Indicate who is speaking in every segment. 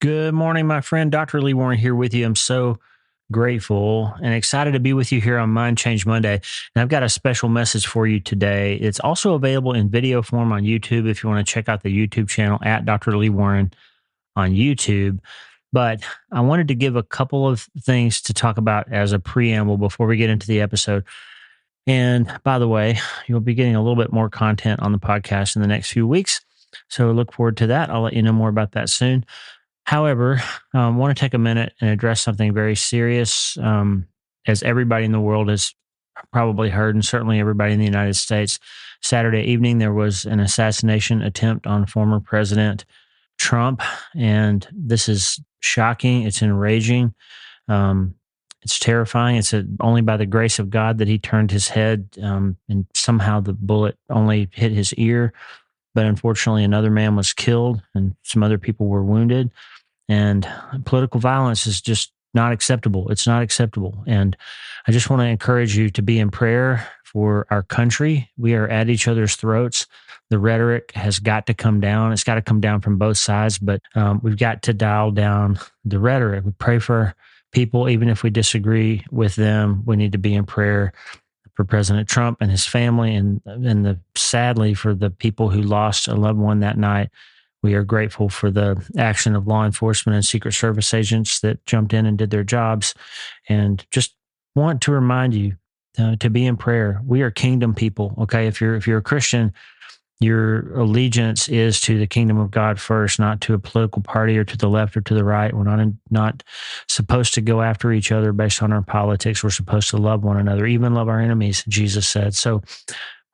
Speaker 1: Good morning, my friend. Dr. Lee Warren here with you. I'm so grateful and excited to be with you here on MindChange Monday. And I've got a special message for you today. It's also available in video form on YouTube if you want to check out the YouTube channel at Dr. Lee Warren on YouTube. But I wanted to give a couple of things to talk about as a preamble before we get into the episode. And by the way, you'll be getting a little bit more content on the podcast in the next few weeks. So look forward to that. I'll let you know more about that soon. However, I want to take a minute and address something very serious. As everybody in the world has probably heard, and certainly everybody in the United States, Saturday evening, there was an assassination attempt on former President Trump. And this is shocking. It's enraging. It's terrifying. It's only by the grace of God that he turned his head, and somehow the bullet only hit his ear. But unfortunately, another man was killed and some other people were wounded. And political violence is just not acceptable. It's not acceptable. And I just want to encourage you to be in prayer for our country. We are at each other's throats. The rhetoric has got to come down. It's got to come down from both sides, but we've got to dial down the rhetoric. We pray for people, even if we disagree with them. We need to be in prayer for President Trump and his family, and sadly for the people who lost a loved one that night. We are grateful for the action of law enforcement and Secret Service agents that jumped in and did their jobs, and just want to remind you to be in prayer. We are kingdom people. Okay, if you're a Christian, your allegiance is to the kingdom of God first, not to a political party or to the left or to the right. We're not supposed to go after each other based on our politics. We're supposed to love one another, even love our enemies, Jesus said. So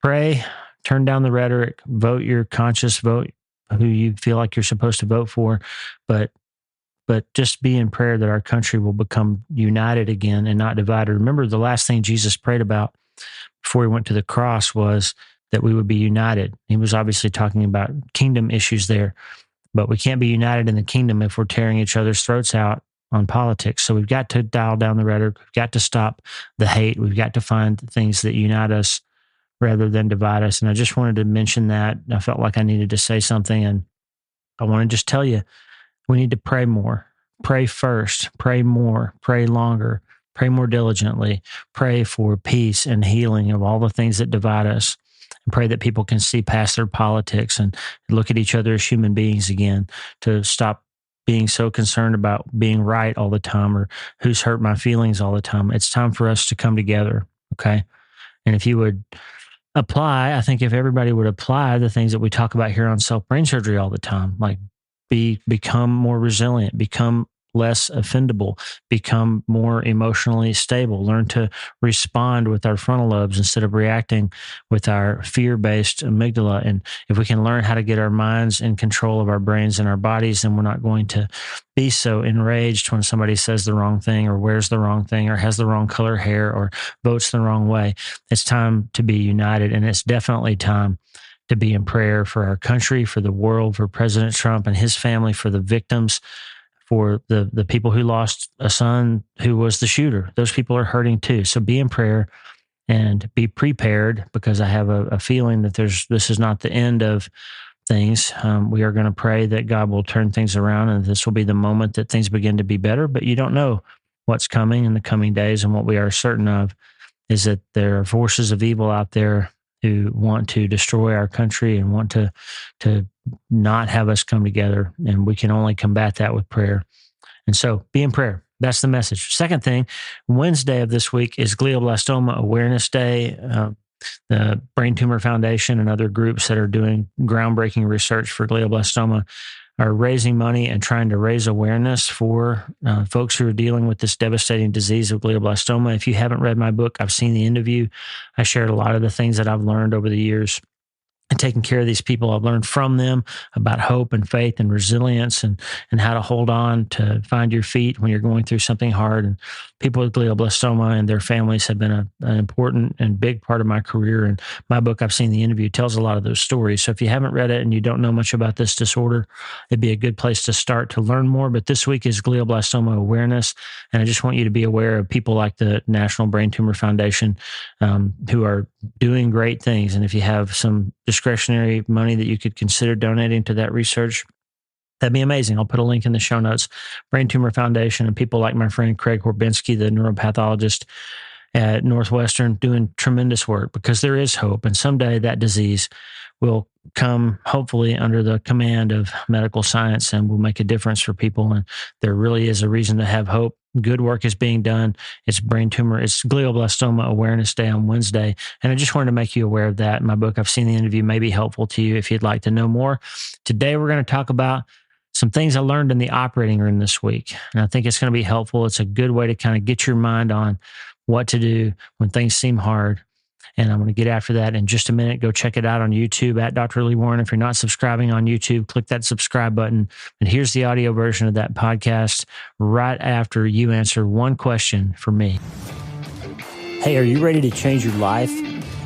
Speaker 1: pray, turn down the rhetoric, vote your conscious vote, who you feel like you're supposed to vote for, but just be in prayer that our country will become united again and not divided. Remember, the last thing Jesus prayed about before he went to the cross was that we would be united. He was obviously talking about kingdom issues there, but we can't be united in the kingdom if we're tearing each other's throats out on politics. So we've got to dial down the rhetoric. We've got to stop the hate. We've got to find things that unite us rather than divide us. And I just wanted to mention that. I felt like I needed to say something, and I want to just tell you, we need to pray more. Pray first, pray more, pray longer, pray more diligently, pray for peace and healing of all the things that divide us. And pray that people can see past their politics and look at each other as human beings again, to stop being so concerned about being right all the time or who's hurt my feelings all the time. It's time for us to come together, okay? And if you would apply, I think if everybody would apply the things that we talk about here on self-brain surgery all the time, like become more resilient, become less offendable, become more emotionally stable, learn to respond with our frontal lobes instead of reacting with our fear-based amygdala. And if we can learn how to get our minds in control of our brains and our bodies, then we're not going to be so enraged when somebody says the wrong thing or wears the wrong thing or has the wrong color hair or votes the wrong way. It's time to be united, and it's definitely time to be in prayer for our country, for the world, for President Trump and his family, for the victims, for the people who lost a son who was the shooter. Those people are hurting too. So be in prayer and be prepared, because I have a feeling that this is not the end of things. We are going to pray that God will turn things around, and this will be the moment that things begin to be better, but you don't know what's coming in the coming days. And what we are certain of is that there are forces of evil out there who want to destroy our country and want to not have us come together. And we can only combat that with prayer. And so be in prayer. That's the message. Second thing, Wednesday of this week is Glioblastoma Awareness Day. The Brain Tumor Foundation and other groups that are doing groundbreaking research for glioblastoma are raising money and trying to raise awareness for folks who are dealing with this devastating disease of glioblastoma. If you haven't read my book, I've seen the interview. I shared a lot of the things that I've learned over the years and taking care of these people. I've learned from them about hope and faith and resilience and how to hold on to find your feet when you're going through something hard. And people with glioblastoma and their families have been an important and big part of my career. And my book, I've seen the interview, tells a lot of those stories. So if you haven't read it and you don't know much about this disorder, it'd be a good place to start to learn more. But this week is Glioblastoma Awareness. And I just want you to be aware of people like the National Brain Tumor Foundation who are doing great things. And if you have some discretionary money that you could consider donating to that research, That'd be amazing. I'll put a link in the show notes. Brain Tumor Foundation and people like my friend Craig Horbinski, the neuropathologist at Northwestern, doing tremendous work, because there is hope. And someday that disease will come, hopefully, under the command of medical science and will make a difference for people. And there really is a reason to have hope. Good work is being done. It's Glioblastoma Awareness Day on Wednesday. And I just wanted to make you aware of that. In my book, I've Seen the Interview, may be helpful to you if you'd like to know more. Today, we're going to talk about some things I learned in the operating room this week. And I think it's going to be helpful. It's a good way to kind of get your mind on what to do when things seem hard. And I'm going to get after that in just a minute. Go check it out on YouTube at Dr. Lee Warren. If you're not subscribing on YouTube, click that subscribe button. And here's the audio version of that podcast right after you answer one question for me. Hey, are you ready to change your life?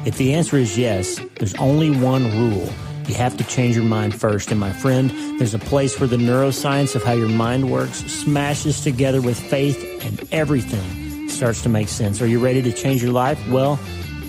Speaker 1: If the answer is yes, there's only one rule. You have to change your mind first. And my friend, there's a place where the neuroscience of how your mind works smashes together with faith, and everything starts to make sense. Are you ready to change your life? Well,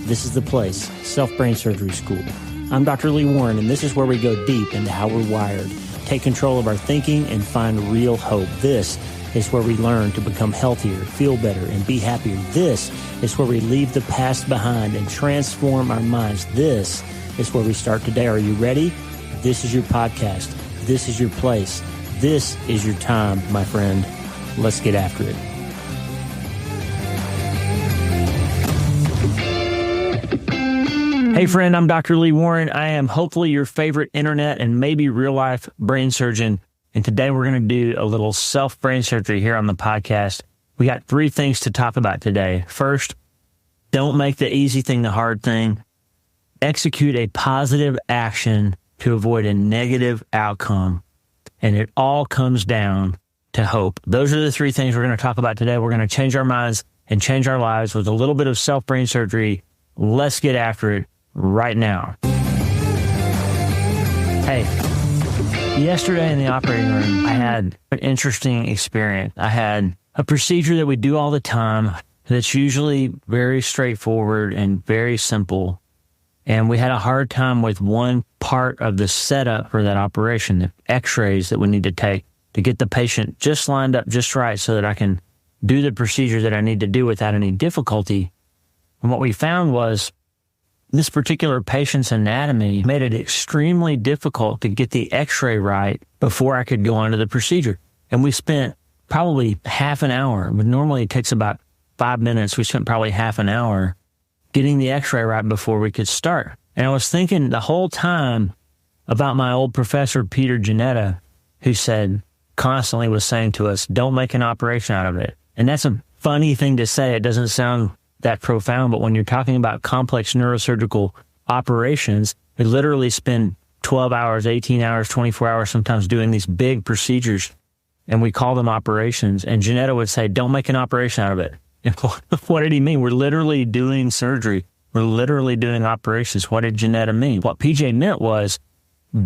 Speaker 1: this is the place, Self-Brain Surgery School. I'm Dr. Lee Warren, and this is where we go deep into how we're wired, take control of our thinking, and find real hope. This is where we learn to become healthier, feel better, and be happier. This is where we leave the past behind and transform our minds. This is where we start today. Are you ready? This is your podcast. This is your place. This is your time, my friend. Let's get after it. Hey friend, I'm Dr. Lee Warren. I am hopefully your favorite internet and maybe real life brain surgeon. And today we're going to do a little self-brain surgery here on the podcast. We got 3 things to talk about today. First, don't make the easy thing the hard thing. Execute a positive action to avoid a negative outcome. And it all comes down to hope. Those are the 3 things we're going to talk about today. We're going to change our minds and change our lives with a little bit of self-brain surgery. Let's get after it right now. Hey, yesterday in the operating room, I had an interesting experience. I had a procedure that we do all the time that's usually very straightforward and very simple. And we had a hard time with one part of the setup for that operation, the x-rays that we need to take to get the patient just lined up just right so that I can do the procedure that I need to do without any difficulty. And what we found was this particular patient's anatomy made it extremely difficult to get the x-ray right before I could go on to the procedure. And we spent probably half an hour, but normally it takes about 5 minutes. We spent probably half an hour getting the x-ray right before we could start. And I was thinking the whole time about my old professor, Peter Janetta, who constantly was saying to us, don't make an operation out of it. And that's a funny thing to say. It doesn't sound that profound, but when you're talking about complex neurosurgical operations, we literally spend 12 hours, 18 hours, 24 hours sometimes doing these big procedures, and we call them operations. And Janetta would say, don't make an operation out of it. What did he mean? We're literally doing surgery. We're literally doing operations. What did Janetta mean? What PJ meant was,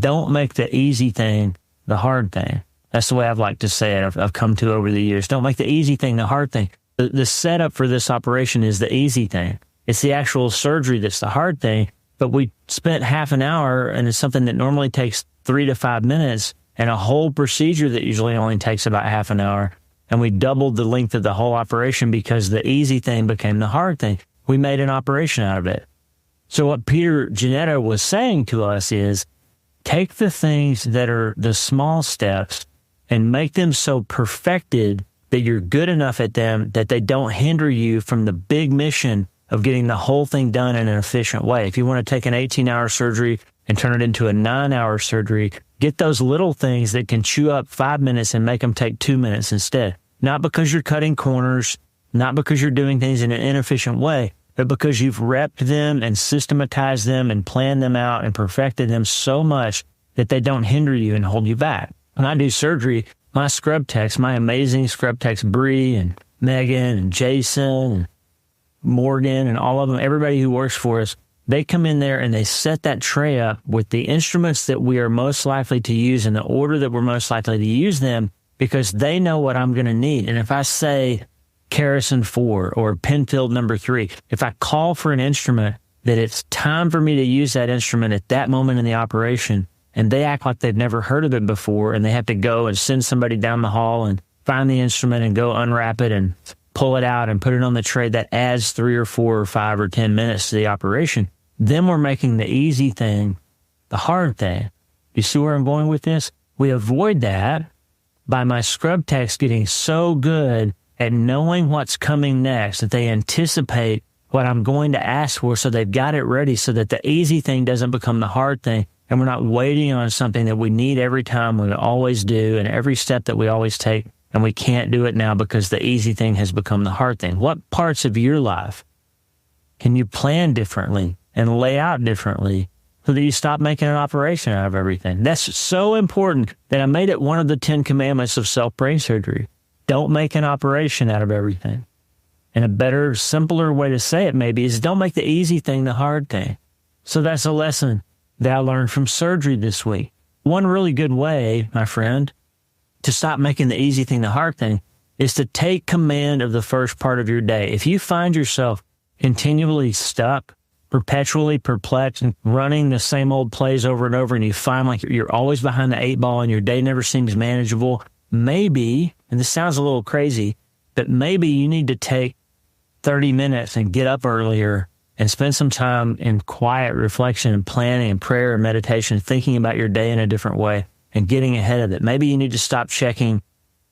Speaker 1: don't make the easy thing the hard thing. That's the way I've liked to say it. I've come to over the years. Don't make the easy thing the hard thing. The setup for this operation is the easy thing. It's the actual surgery that's the hard thing. But we spent half an hour, and it's something that normally takes 3 to 5 minutes, and a whole procedure that usually only takes about half an hour. And we doubled the length of the whole operation because the easy thing became the hard thing. We made an operation out of it. So what Peter Janetta was saying to us is, take the things that are the small steps and make them so perfected that you're good enough at them that they don't hinder you from the big mission of getting the whole thing done in an efficient way. If you want to take an 18-hour surgery and turn it into a 9-hour surgery, get those little things that can chew up 5 minutes and make them take 2 minutes instead. Not because you're cutting corners, not because you're doing things in an inefficient way, but because you've repped them and systematized them and planned them out and perfected them so much that they don't hinder you and hold you back. When I do surgery, my scrub techs, my amazing scrub techs, Bree and Megan and Jason and Morgan and all of them, everybody who works for us, they come in there and they set that tray up with the instruments that we are most likely to use in the order that we're most likely to use them, because they know what I'm going to need. And if I say Kerrison 4 or Penfield number 3, if I call for an instrument that it's time for me to use that instrument at that moment in the operation, and they act like they've never heard of it before, and they have to go and send somebody down the hall and find the instrument and go unwrap it and pull it out and put it on the tray. That adds 3 or 4 or 5 or 10 minutes to the operation. Then we're making the easy thing the hard thing. You see where I'm going with this? We avoid that by my scrub techs getting so good at knowing what's coming next that they anticipate what I'm going to ask for, so they've got it ready so that the easy thing doesn't become the hard thing, and we're not waiting on something that we need every time, we always do, and every step that we always take, and we can't do it now because the easy thing has become the hard thing. What parts of your life can you plan differently and lay out differently so that you stop making an operation out of everything? That's so important that I made it one of the 10 commandments of self-brain surgery. Don't make an operation out of everything. And a better, simpler way to say it maybe is don't make the easy thing the hard thing. So that's a lesson that I learned from surgery this week. One really good way, my friend, to stop making the easy thing the hard thing is to take command of the first part of your day. If you find yourself continually stuck, perpetually perplexed, and running the same old plays over and over, and you find like you're always behind the 8 ball and your day never seems manageable, maybe, and this sounds a little crazy, but maybe you need to take 30 minutes and get up earlier and spend some time in quiet reflection and planning and prayer and meditation, thinking about your day in a different way and getting ahead of it. Maybe you need to stop checking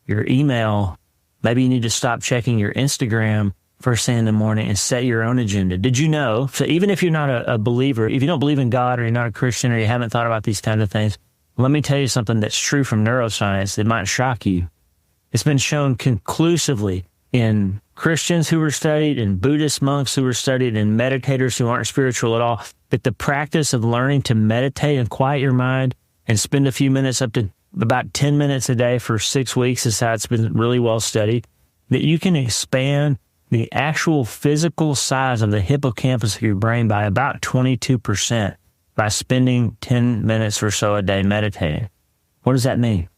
Speaker 1: your email. Maybe you need to stop checking your Instagram first thing in the morning and set your own agenda. Did you know? So even if you're not a believer, if you don't believe in God or you're not a Christian or you haven't thought about these kind of things, let me tell you something that's true from neuroscience that might shock you. It's been shown conclusively in Christians who were studied, in Buddhist monks who were studied, in meditators who aren't spiritual at all, that the practice of learning to meditate and quiet your mind and spend a few minutes, up to about 10 minutes a day for 6 weeks is how it's been really well studied, that you can expand the actual physical size of the hippocampus of your brain by about 22% by spending 10 minutes or so a day meditating. What does that mean?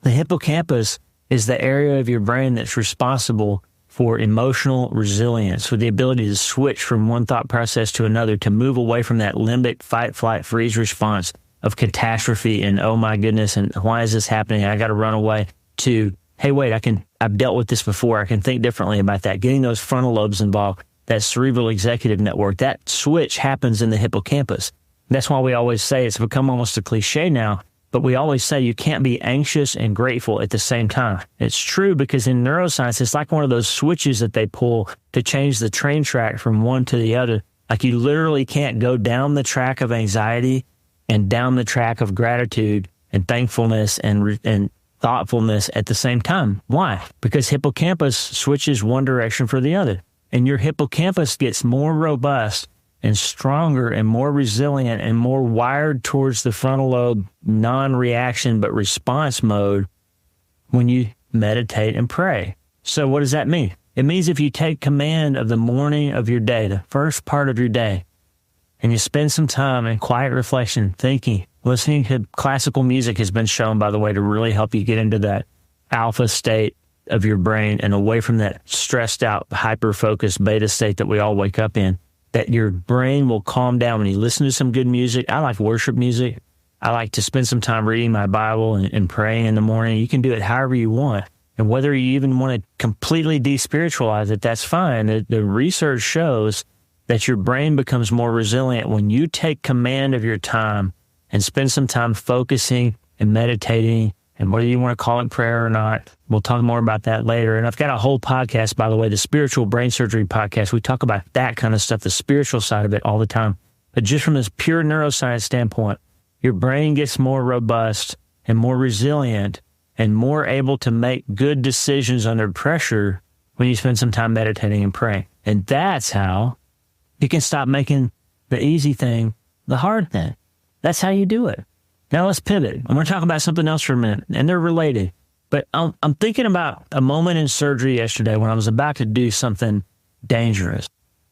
Speaker 1: The hippocampus is the area of your brain that's responsible for emotional resilience, for the ability to switch from one thought process to another, to move away from that limbic fight, flight, freeze response of catastrophe and, oh my goodness, and why is this happening? I got to run away, to, hey, wait, I've dealt with this before. I can think differently about that. Getting those frontal lobes involved, that cerebral executive network, that switch happens in the hippocampus. That's why we always say, it's become almost a cliche now, but we always say you can't be anxious and grateful at the same time. It's true because in neuroscience, it's like one of those switches that they pull to change the train track from one to the other. Like you literally can't go down the track of anxiety and down the track of gratitude and thankfulness and thoughtfulness at the same time. Why? Because hippocampus switches one direction for the other. And your hippocampus gets more robust and stronger and more resilient and more wired towards the frontal lobe non-reaction but response mode when you meditate and pray. So what does that mean? It means if you take command of the morning of your day, the first part of your day, and you spend some time in quiet reflection, thinking, listening to classical music has been shown, by the way, to really help you get into that alpha state of your brain and away from that stressed out, hyper-focused beta state that we all wake up in, that your brain will calm down when you listen to some good music. I like worship music. I like to spend some time reading my Bible and praying in the morning. You can do it however you want. And whether you even want to completely despiritualize it, that's fine. The research shows that your brain becomes more resilient when you take command of your time and spend some time focusing and meditating, and whether you want to call it prayer or not, we'll talk more about that later. And I've got a whole podcast, by the way, the Spiritual Brain Surgery podcast. We talk about that kind of stuff, the spiritual side of it all the time. But just from this pure neuroscience standpoint, your brain gets more robust and more resilient and more able to make good decisions under pressure when you spend some time meditating and praying. And that's how you can stop making the easy thing the hard thing. That's how you do it. Now let's pivot. I'm going to talk about something else for a minute, and they're related. But I'm thinking about a moment in surgery yesterday when I was about to do something dangerous,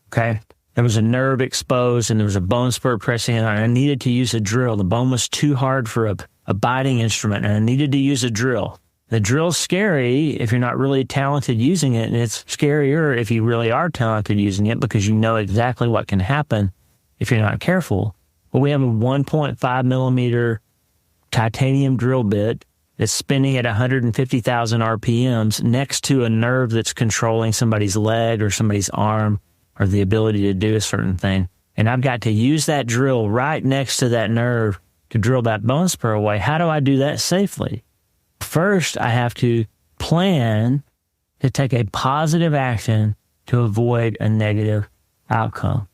Speaker 1: okay? There was a nerve exposed, and there was a bone spur pressing in, and I needed to use a drill. The bone was too hard for a biting instrument, and I needed to use a drill. The drill's scary if you're not really talented using it, and it's scarier if you really are talented using it because you know exactly what can happen if you're not careful. But we have a 1.5 millimeter titanium drill bit that's spinning at 150,000 RPMs next to a nerve that's controlling somebody's leg or somebody's arm or the ability to do a certain thing. And I've got to use that drill right next to that nerve to drill that bone spur away. How do I do that safely? First, I have to plan to take a positive action to avoid a negative outcome.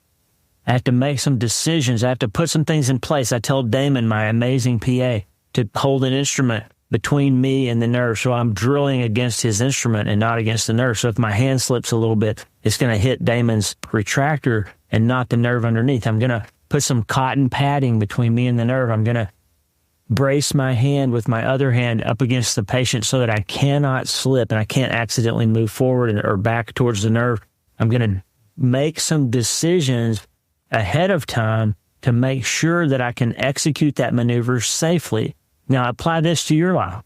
Speaker 1: I have to make some decisions. I have to put some things in place. I tell Damon, my amazing PA, to hold an instrument between me and the nerve. So I'm drilling against his instrument and not against the nerve. So if my hand slips a little bit, it's going to hit Damon's retractor and not the nerve underneath. I'm going to put some cotton padding between me and the nerve. I'm going to brace my hand with my other hand up against the patient so that I cannot slip and I can't accidentally move forward or back towards the nerve. I'm going to make some decisions ahead of time to make sure that I can execute that maneuver safely. Now, apply this to your life.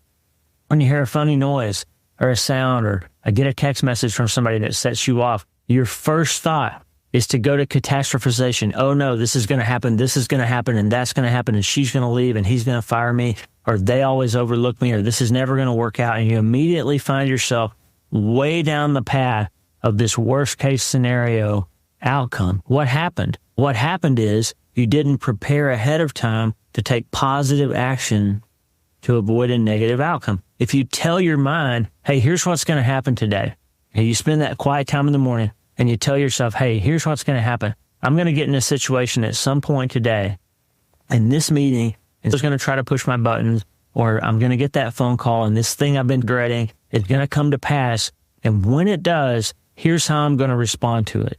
Speaker 1: When you hear a funny noise or a sound or I get a text message from somebody that sets you off, your first thought is to go to catastrophization. Oh no, this is going to happen, and that's going to happen, and she's going to leave, and he's going to fire me, or they always overlook me, or this is never going to work out. And you immediately find yourself way down the path of this worst case scenario outcome. What happened? What happened is you didn't prepare ahead of time to take positive action to avoid a negative outcome. If you tell your mind, hey, here's what's going to happen today, and you spend that quiet time in the morning and you tell yourself, hey, here's what's going to happen. I'm going to get in a situation at some point today, and this meeting is going to try to push my buttons, or I'm going to get that phone call, and this thing I've been dreading is going to come to pass. And when it does, here's how I'm going to respond to it.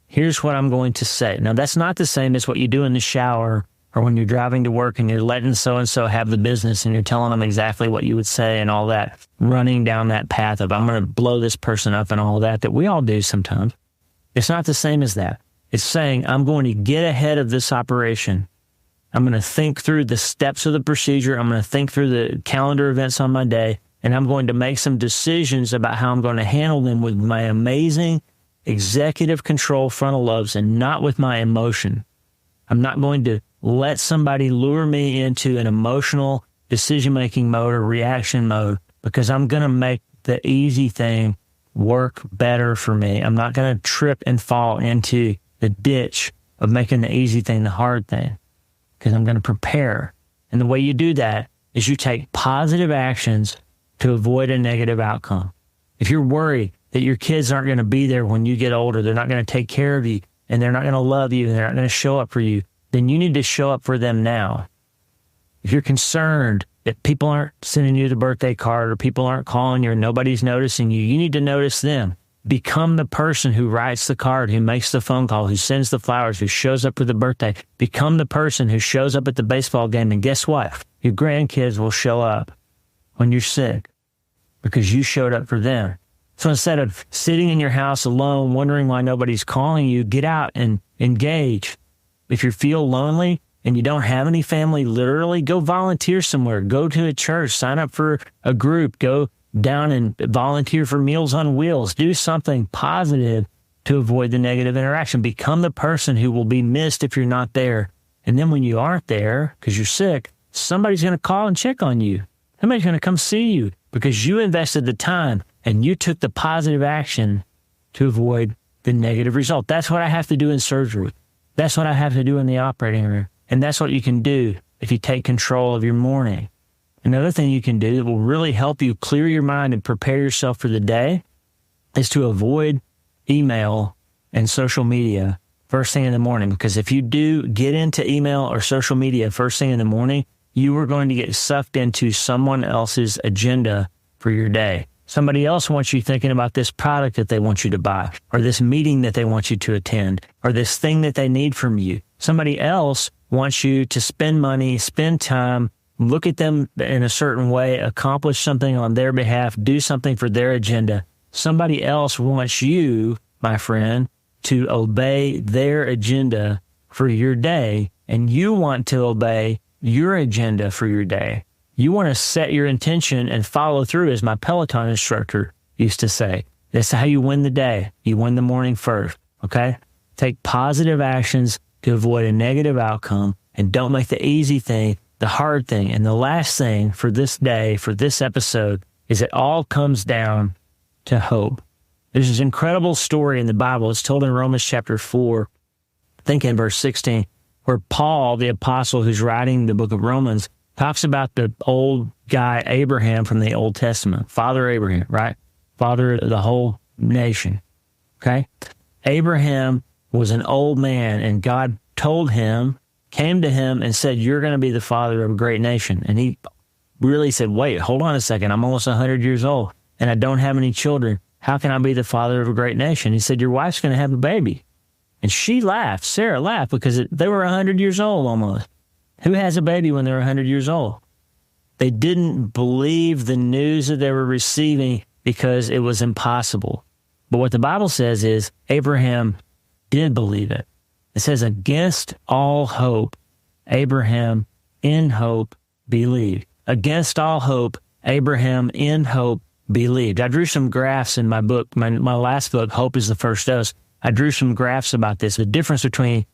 Speaker 1: Here's what I'm going to say. Now, that's not the same as what you do in the shower or when you're driving to work and you're letting so-and-so have the business and you're telling them exactly what you would say and all that, running down that path of I'm going to blow this person up and all that we all do sometimes. It's not the same as that. It's saying I'm going to get ahead of this operation. I'm going to think through the steps of the procedure. I'm going to think through the calendar events on my day, and I'm going to make some decisions about how I'm going to handle them with my amazing executive control frontal lobes and not with my emotion. I'm not going to let somebody lure me into an emotional decision-making mode or reaction mode because I'm going to make the easy thing work better for me. I'm not going to trip and fall into the ditch of making the easy thing the hard thing because I'm going to prepare. And the way you do that is you take positive actions to avoid a negative outcome. If you're worried that your kids aren't going to be there when you get older, they're not going to take care of you, and they're not going to love you, and they're not going to show up for you, then you need to show up for them now. If you're concerned that people aren't sending you the birthday card or people aren't calling you or nobody's noticing you, you need to notice them. Become the person who writes the card, who makes the phone call, who sends the flowers, who shows up for the birthday. Become the person who shows up at the baseball game, and guess what? Your grandkids will show up when you're sick because you showed up for them. So instead of sitting in your house alone, wondering why nobody's calling you, get out and engage. If you feel lonely and you don't have any family, literally go volunteer somewhere. Go to a church, sign up for a group, go down and volunteer for Meals on Wheels. Do something positive to avoid the negative interaction. Become the person who will be missed if you're not there. And then when you aren't there because you're sick, somebody's going to call and check on you. Somebody's going to come see you because you invested the time and you took the positive action to avoid the negative result. That's what I have to do in surgery. That's what I have to do in the operating room. And that's what you can do if you take control of your morning. Another thing you can do that will really help you clear your mind and prepare yourself for the day is to avoid email and social media first thing in the morning. Because if you do get into email or social media first thing in the morning, you are going to get sucked into someone else's agenda for your day. Somebody else wants you thinking about this product that they want you to buy, or this meeting that they want you to attend, or this thing that they need from you. Somebody else wants you to spend money, spend time, look at them in a certain way, accomplish something on their behalf, do something for their agenda. Somebody else wants you, my friend, to obey their agenda for your day, and you want to obey your agenda for your day. You want to set your intention and follow through, as my Peloton instructor used to say. That's how you win the day. You win the morning first, okay? Take positive actions to avoid a negative outcome, and don't make the easy thing the hard thing, and the last thing for this day, for this episode, is it all comes down to hope. There's this incredible story in the Bible. It's told in Romans chapter 4, I think in verse 16, where Paul, the apostle who's writing the book of Romans, talks about the old guy Abraham from the Old Testament. Father Abraham, right? Father of the whole nation. Okay? Abraham was an old man, and God came to him and said, you're going to be the father of a great nation. And he really said, wait, hold on a second. I'm almost 100 years old, and I don't have any children. How can I be the father of a great nation? He said, your wife's going to have a baby. And she laughed. Sarah laughed because they were 100 years old almost. Who has a baby when they're 100 years old? They didn't believe the news that they were receiving because it was impossible. But what the Bible says is Abraham did believe it. It says, against all hope, Abraham in hope believed. Against all hope, Abraham in hope believed. I drew some graphs in my book, my last book, Hope is the First Dose. I drew some graphs about this, the difference between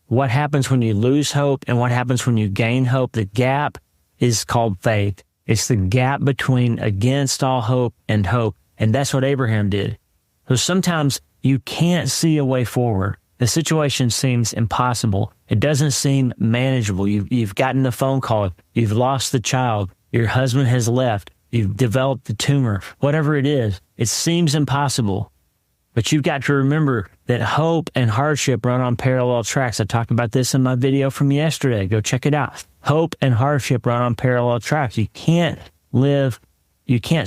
Speaker 1: what happens when you lose hope and what happens when you gain hope. The gap is called faith. It's the gap between against all hope and hope. And that's what Abraham did. So sometimes you can't see a way forward. The situation seems impossible. It doesn't seem manageable. You've gotten the phone call. You've lost the child. Your husband has left. You've developed the tumor. Whatever it is, it seems impossible. But you've got to remember that hope and hardship run on parallel tracks. I talked about this in my video from yesterday. Go check it out. Hope and hardship run on parallel tracks. You can't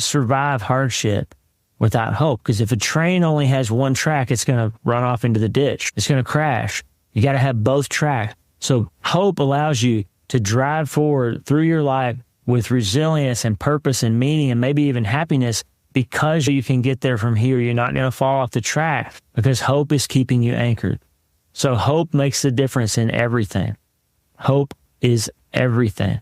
Speaker 1: survive hardship without hope. Because if a train only has one track, it's going to run off into the ditch. It's going to crash. You got to have both tracks. So hope allows you to drive forward through your life with resilience and purpose and meaning and maybe even happiness, because you can get there from here. You're not going to fall off the track because hope is keeping you anchored. So hope makes the difference in everything. Hope is everything.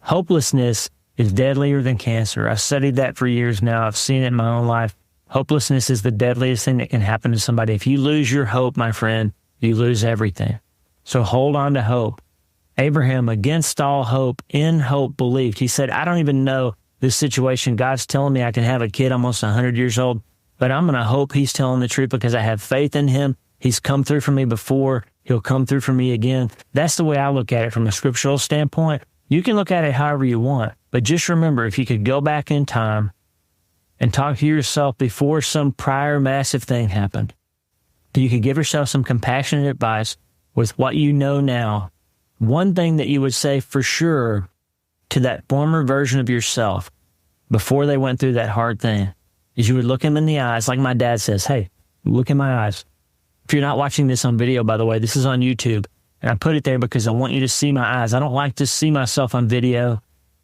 Speaker 1: Hopelessness is deadlier than cancer. I've studied that for years now. I've seen it in my own life. Hopelessness is the deadliest thing that can happen to somebody. If you lose your hope, my friend, you lose everything. So hold on to hope. Abraham, against all hope, in hope believed. He said, I don't even know this situation. God's telling me I can have a kid almost 100 years old, but I'm going to hope he's telling the truth because I have faith in him. He's come through for me before. He'll come through for me again. That's the way I look at it from a scriptural standpoint. You can look at it however you want, but just remember, if you could go back in time and talk to yourself before some prior massive thing happened, you could give yourself some compassionate advice with what you know now. One thing that you would say for sure to that former version of yourself before they went through that hard thing is you would look him in the eyes, like my dad says, hey, look in my eyes. If you're not watching this on video, by the way, this is on YouTube, and I put it there because I want you to see my eyes. I don't like to see myself on video.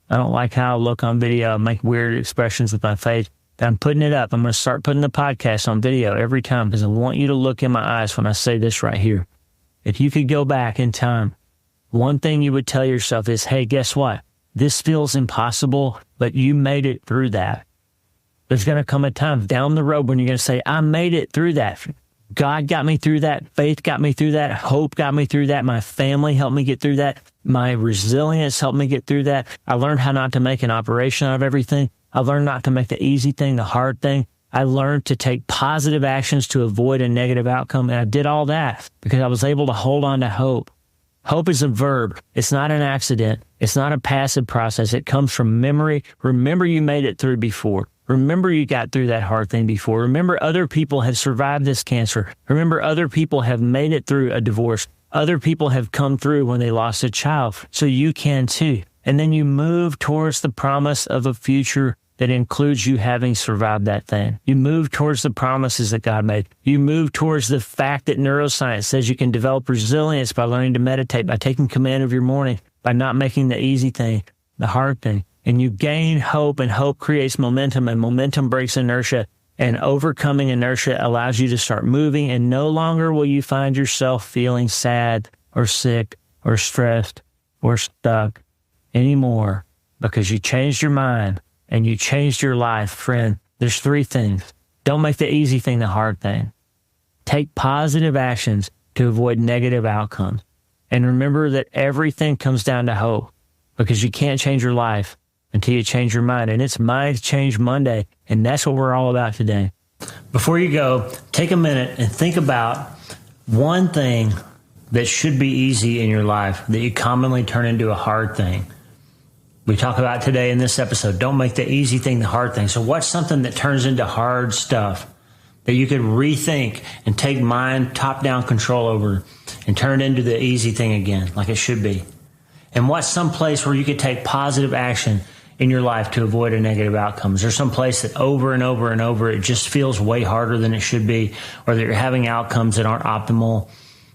Speaker 1: I don't like how I look on video. I make weird expressions with my face. But I'm putting it up. I'm going to start putting the podcast on video every time because I want you to look in my eyes when I say this right here. If you could go back in time, one thing you would tell yourself is, hey, guess what? This feels impossible, but you made it through that. There's going to come a time down the road when you're going to say, I made it through that. God got me through that. Faith got me through that. Hope got me through that. My family helped me get through that. My resilience helped me get through that. I learned how not to make an operation out of everything. I learned not to make the easy thing the hard thing. I learned to take positive actions to avoid a negative outcome. And I did all that because I was able to hold on to hope. Hope is a verb. It's not an accident. It's not a passive process. It comes from memory. Remember you made it through before. Remember you got through that hard thing before. Remember other people have survived this cancer. Remember other people have made it through a divorce. Other people have come through when they lost a child. So you can too. And then you move towards the promise of a future that includes you having survived that thing. You move towards the promises that God made. You move towards the fact that neuroscience says you can develop resilience by learning to meditate, by taking command of your morning, by not making the easy thing, the hard thing. And you gain hope, and hope creates momentum, and momentum breaks inertia, and overcoming inertia allows you to start moving, and no longer will you find yourself feeling sad or sick or stressed or stuck anymore because you changed your mind. And you changed your life, friend. There's three things. Don't make the easy thing the hard thing. Take positive actions to avoid negative outcomes. And remember that everything comes down to hope. because you can't change your life until you change your mind. And it's MindChange Monday, and that's what we're all about today. Before you go, take a minute and think about one thing that should be easy in your life that you commonly turn into a hard thing. We talk about today in this episode, don't make the easy thing the hard thing. So what's something that turns into hard stuff that you could rethink and take mind top-down control over and turn it into the easy thing again, like it should be? And what's some place where you could take positive action in your life to avoid a negative outcome? Is there some place that over and over and over it just feels way harder than it should be, or that you're having outcomes that aren't optimal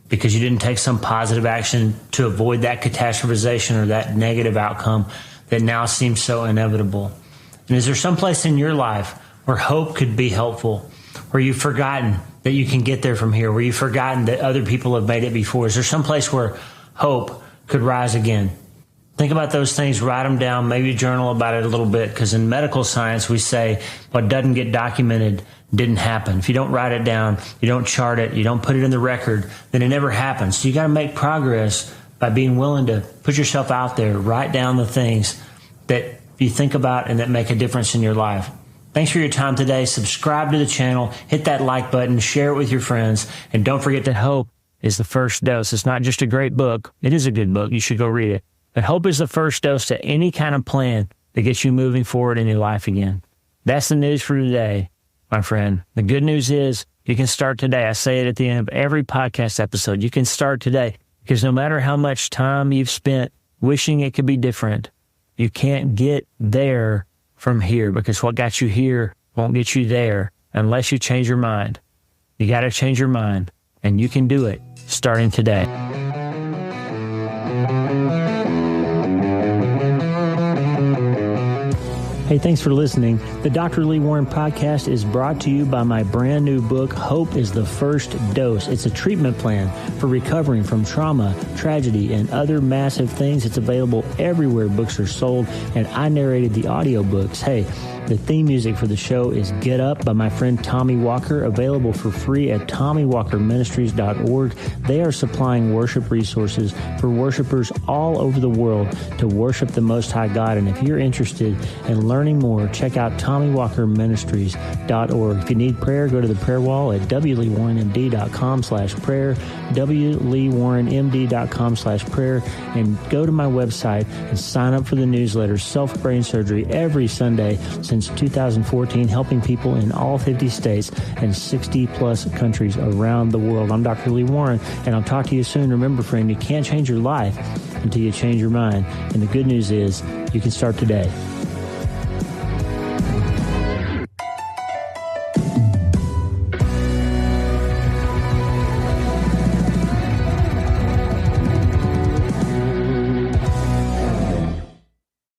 Speaker 1: because you didn't take some positive action to avoid that catastrophization or that negative outcome that now seems so inevitable? And is there some place in your life where hope could be helpful, where you've forgotten that you can get there from here, where you've forgotten that other people have made it before? Is there some place where hope could rise again? Think about those things, write them down, maybe journal about it a little bit, because in medical science we say what doesn't get documented didn't happen. If you don't write it down, you don't chart it, you don't put it in the record, then it never happens. So you got to make progress by being willing to put yourself out there, write down the things that you think about and that make a difference in your life. Thanks for your time today. Subscribe to the channel, hit that like button, share it with your friends, and don't forget that hope is the first dose. It's not just a great book. It is a good book. You should go read it. But hope is the first dose to any kind of plan that gets you moving forward in your life again. That's the news for today, my friend. The good news is you can start today. I say it at the end of every podcast episode. You can start today, because no matter how much time you've spent wishing it could be different, you can't get there from here, because what got you here won't get you there unless you change your mind. You got to change your mind, and you can do it starting today. Hey, thanks for listening. The Dr. Lee Warren podcast is brought to you by my brand new book, Hope is the First Dose. It's a treatment plan for recovering from trauma, tragedy, and other massive things. It's available everywhere books are sold, and I narrated the audiobooks. Hey, the theme music for the show is Get Up by my friend Tommy Walker, available for free at TommyWalkerMinistries.org. They are supplying worship resources for worshipers all over the world to worship the Most High God. And if you're interested in learning more, check out TommyWalkerMinistries.org. If you need prayer, go to the prayer wall at wleewarrenmd.com/prayer, wleewarrenmd.com/prayer, and go to my website and sign up for the newsletter, Self-Brain Surgery, every Sunday since 2014, helping people in all 50 states and 60-plus countries around the world. I'm Dr. Lee Warren, and I'll talk to you soon. Remember, friend, you can't change your life until you change your mind. And the good news is you can start today.